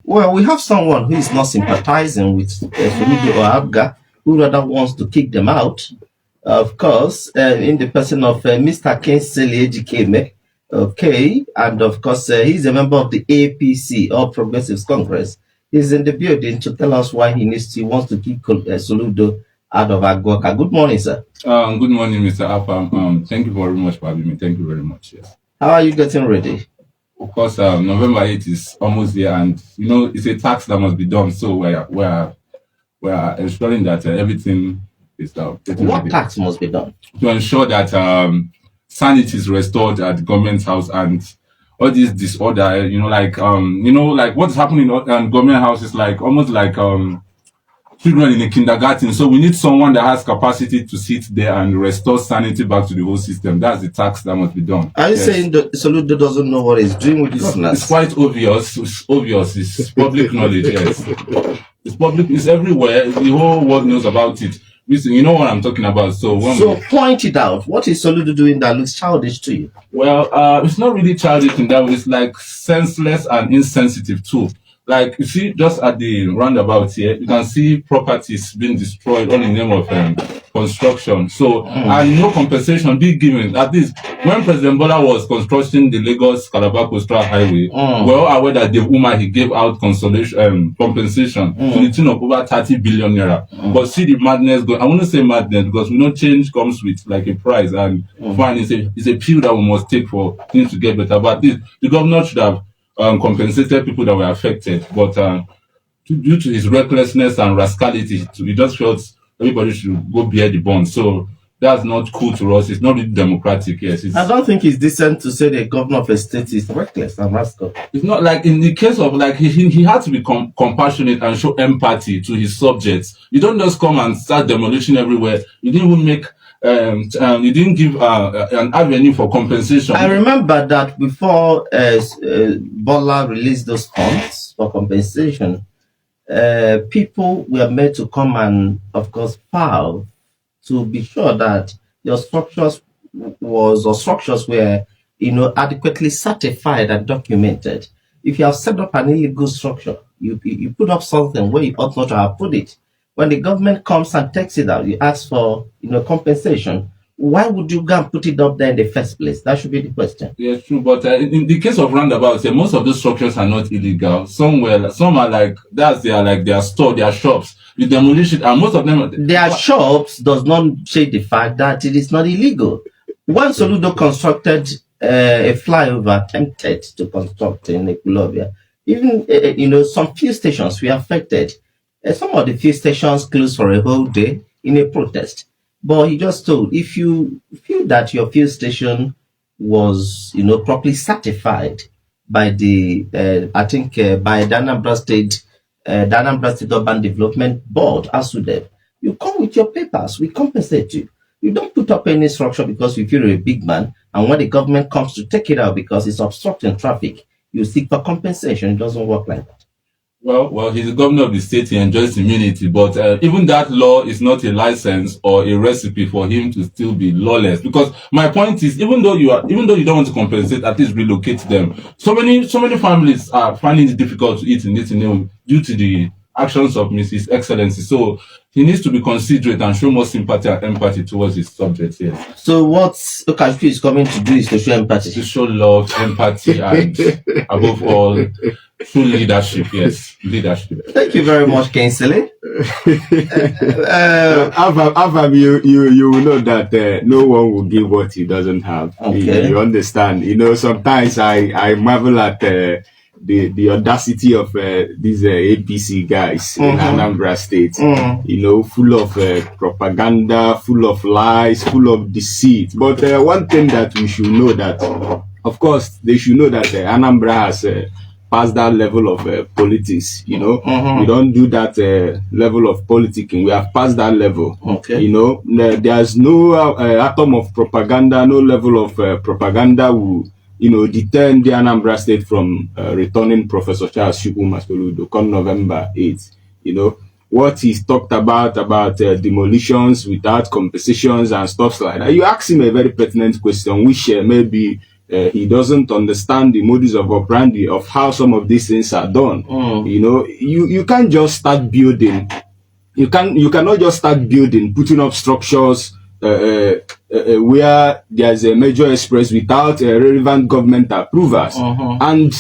Well, we have someone who is not sympathizing with Soludo or Abga, who rather wants to kick them out. Of course, in the person of Mr. Kingsley Ejikeme, okay, and of course, he's a member of the APC, All Progressives Congress. He's in the building to tell us why he wants to kick Soludo out of Agboka. Good morning, sir. Good morning, Mr. Afam. Thank you very much for having me. Thank you very much. Yes. How are you getting ready? Of course, November 8th is almost here, and it's a tax that must be done. So we're ensuring that everything is done. What tax must be done? To ensure that sanity is restored at the government house, and all this disorder, like what's happening in government house is like almost like children in a kindergarten. So we need someone that has capacity to sit there and restore sanity back to the whole system. That's the tax that must be done. Are you saying that Soludo doesn't know what he's doing with this? It's quite obvious. It's obvious. It's public knowledge. Yes, it's public. It's everywhere. The whole world knows about it. You know what I'm talking about. So point it out. What is Soludo doing that looks childish to you? Well, it's not really childish in that way. It's like senseless and insensitive too. Like, you see, just at the roundabout here, you can see properties being destroyed all in the name of construction. So, and no compensation being given. At least, when President Bola was constructing the Lagos-Calabar Coastal Highway, we're all aware that the woman, he gave out compensation to the tune of over 30 billion naira. But see the madness going. I wouldn't say madness, because we know change comes with like a price, and fine, it's a pill that we must take for things to get better. But at least, the governor should have compensated people that were affected, but due to his recklessness and rascality, he just felt everybody should go bear the bond. So that's not cool to us. It's not really democratic. Yes, I don't think it's decent to say the governor of a state is reckless and rascal. It's not like in the case of like he had to be compassionate and show empathy to his subjects. You don't just come and start demolition everywhere. You didn't even make. You didn't give an avenue for compensation. I remember that before Bola released those funds for compensation, people were made to come and, of course, file to be sure that your structures were, adequately certified and documented. If you have set up an illegal structure, you put up something where you ought not to have put it. When the government comes and takes it out, you ask for, compensation. Why would you go and put it up there in the first place? That should be the question. Yes, true. But in the case of roundabouts, most of those structures are not illegal. Some are like their store, their shops. You demolish it, and most of them their shops does not change the fact that it is not illegal. When Soludo constructed a flyover, attempted to construct in Ekulobia, even some few stations were affected. Some of the few stations closed for a whole day in a protest. But he just told, if you feel that your fuel station was, properly certified by the, by the Anambra State Urban Development Board, ASUDEB, you come with your papers, we compensate you. You don't put up any structure because you feel you're a big man, and when the government comes to take it out because it's obstructing traffic, you seek for compensation. It doesn't work like that. Well, he's the governor of the state. He enjoys immunity, but even that law is not a license or a recipe for him to still be lawless. Because my point is, even though you don't want to compensate, at least relocate them. So many families are finding it difficult to eat in this due to the actions of Mrs. Excellency. So he needs to be considerate and show more sympathy and empathy towards his subjects. Yes. So what Okashpi is coming to do is to show empathy, to show love, empathy, and above all, true leadership. Yes, leadership. Thank you very much, Kingsley. Avam, you will know that no one will give what he doesn't have. Okay. You understand? Sometimes I marvel at the audacity of these APC guys in Anambra State. Full of propaganda, full of lies, full of deceit. But one thing that we should know that, of course, they should know that Anambra has past that level of politics. We don't do that level of politicking. We have passed that level. Okay. There's no atom of propaganda, no level of propaganda will deter the Anambra State from returning Professor Charles Soludo come November 8th. What he's talked about demolitions without compensations and stuff like that. You ask him a very pertinent question, which maybe he doesn't understand the modus of operandi of how some of these things are done. You know, you can't just start building. You cannot just start building, putting up structures where there's a major express without relevant government approvals. And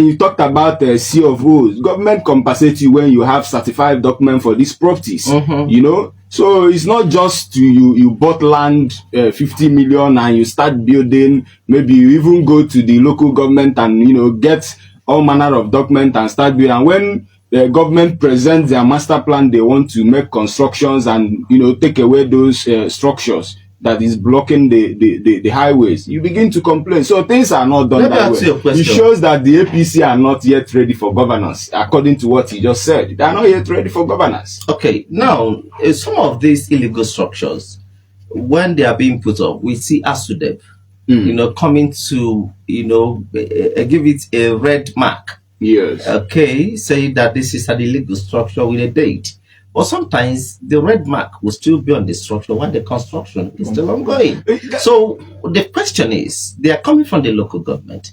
you talked about C of O's. Government compensates you when you have certified document for these properties. You know, so it's not just you bought land 50 million and you start building. Maybe you even go to the local government and, you know, get all manner of document and start building. And when the government presents their master plan, they want to make constructions and, you know, take away those structures that is blocking the highways. You begin to complain. So things are not done that way. It shows that the APC are not yet ready for governance, according to what he just said. They are not yet ready for governance. Okay, now some of these illegal structures, when they are being put up, we see ASUDEP, you know, coming to, you know, give it a red mark. Yes. Okay, say that this is an illegal structure with a date. But sometimes the red mark will still be on the structure when the construction is still ongoing. So the question is, they are coming from the local government.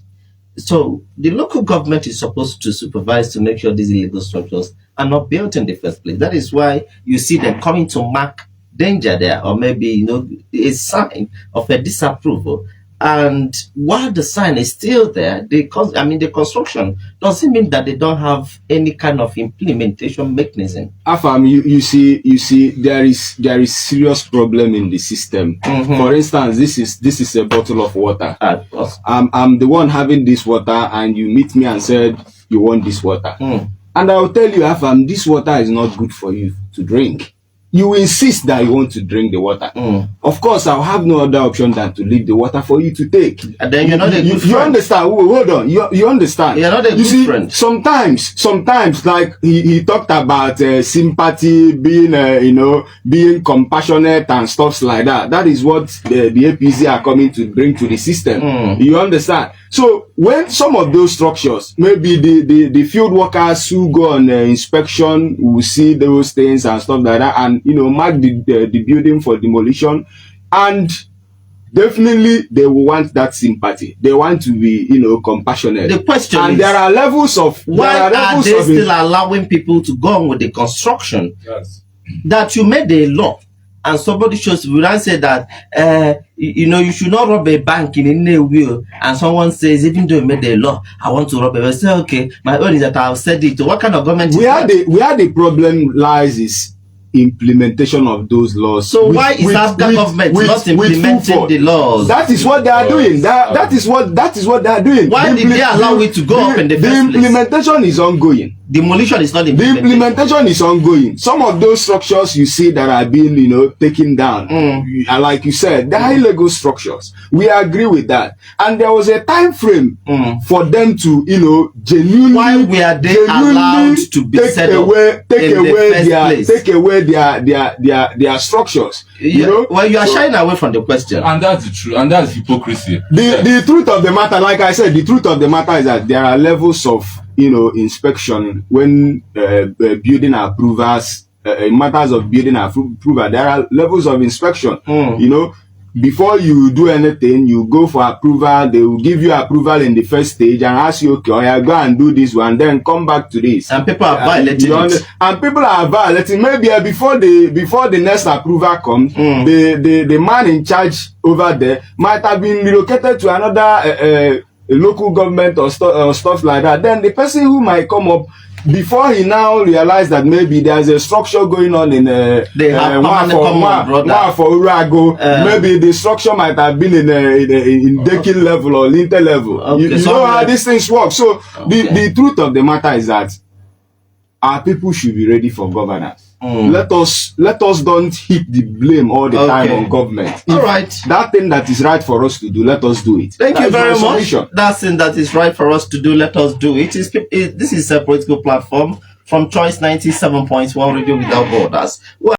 So the local government is supposed to supervise to make sure these illegal structures are not built in the first place. That is why you see them coming to mark danger there, or maybe, you know, a sign of a disapproval. And while the sign is still there, the construction doesn't mean that they don't have any kind of implementation mechanism. Afam, you see, there is serious problem in the system. For instance, this is a bottle of water. I'm the one having this water, and you meet me and said you want this water, and I will tell you, Afam, this water is not good for you to drink. You insist that you want to drink the water. Of course, I'll have no other option than to leave the water for you to take. And then you're not a good friend. You understand? Hold on. You understand? You're not a good friend. Sometimes, like he talked about sympathy, being, you know, being compassionate and stuff like that. That is what the APC are coming to bring to the system. You understand? So when some of those structures, maybe the field workers who go on inspection will see those things and stuff like that, and, you know, mark the building for demolition, and definitely they will want that sympathy. They want to be, you know, compassionate. The question is, there are levels of why are they still allowing people to go on with the construction? Yes. That you made a law, and somebody shows you and say that you know, you should not rob a bank in Nnewi, and someone says, even though you made a law, I want to rob a bank. Say, okay, my own is that I've said it. What kind of government is that? Where the problem lies is implementation of those laws. So why is African government not implementing the laws? That is what they are doing. That is what they are doing. Why did they allow it to go up in the first place? The implementation is ongoing. Demolition is not implemented. The implementation is ongoing. Some of those structures you see that are being, you know, taken down, like you said, they are illegal structures. We agree with that. And there was a time frame for them to, you know, genuinely. Why were they allowed to be set up take away their structures? You know? Well, you are shying away from the question. And that's the truth, and that's hypocrisy. The truth of the matter, like I said, the truth of the matter is that there are levels of, you know, inspection when building approvals, in matters of building approval, there are levels of inspection. You know, before you do anything, you go for approval. They will give you approval in the first stage and ask you, okay, I go and do this one, then come back to this. And people are violating it. And people are violating. Maybe before the next approval comes, the man in charge over there might have been relocated to another a local government or stuff like that. Then the person who might come up before he now realize that maybe there's a structure going on in for Urago, maybe the structure might have been in decking level or lintel level. Okay, you know how these things work. So the truth of the matter is that our people should be ready for governance. Let us don't heap the blame all the time on government. All right. That thing that is right for us to do, let us do it. Thank you very much. That thing that is right for us to do, let us do it. This is a political platform from Choice 97.1 Radio Without Borders.